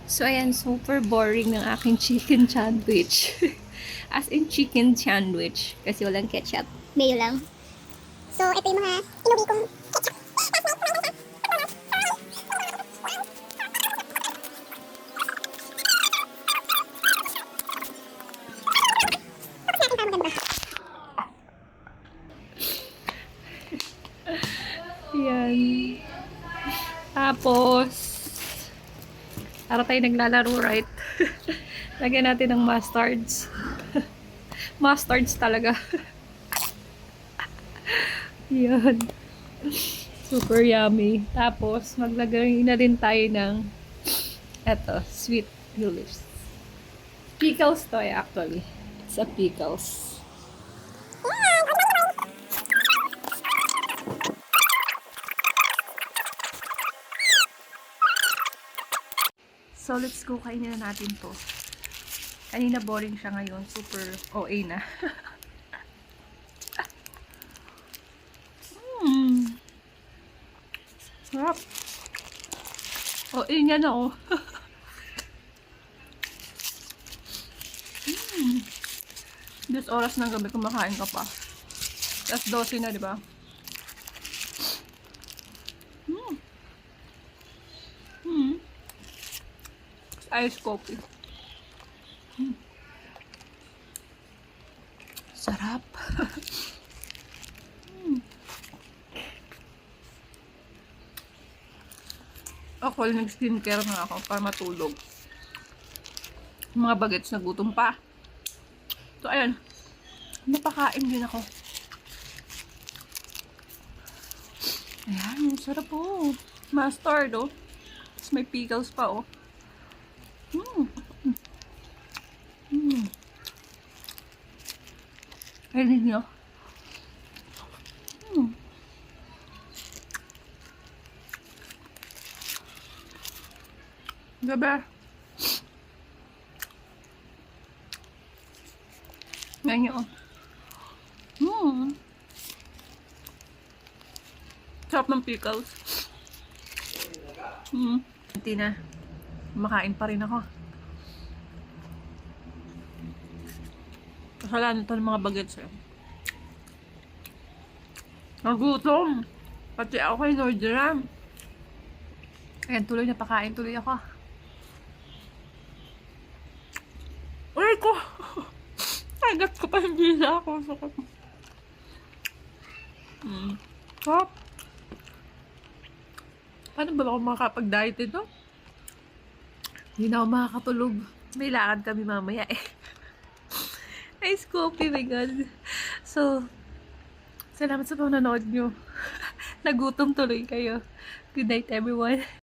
So, ayan, super boring ng aking chicken sandwich. As in chicken sandwich. Kasi walang ketchup. Mayo lang. So, ito yung mga inuwi kong ketchup. Ayan. Tapos, para tayo naglalaro, right? Lagyan natin ng mustards. Mustards talaga. Yan. Super yummy. Tapos, maglagay na rin tayo ng eto, sweet olives. Pickles to actually. It's a pickles. So, let's go. Kainin na natin to. Kanina boring siya ngayon. Super OA na. Sarap. OA niya na oh. This oras ng gabi kumakain ka pa. Tapos 12 na, di ba? Ice coffee. Sarap. Ako, nag-skincare na ako para matulog. Mga bagets na gutom pa. So, ayan. Napakain din ako. Ayan, sarap po. Mustard, oh. Tapos may pickles pa, oh. Ayun nyo. Gabi. Ngayon nyo, oh. Sarap ng pickles. Hindi na. Makain pa rin ako. Kasalanan ito ng mga bagets eh. Nagutom. Pati ako kay Nordram. Ayan, tuloy na pakain. Tuloy ako. Uy ko! Agat ko pa hindi na ako. Sakit. Sarap. Paano ba ako makakapag-diet ito? Hindi na ako makakatulog. May lakad kami mamaya eh. Ice coffee, my God. So, salamat sa panonood nyo. Nagutom tuloy kayo. Good night, everyone.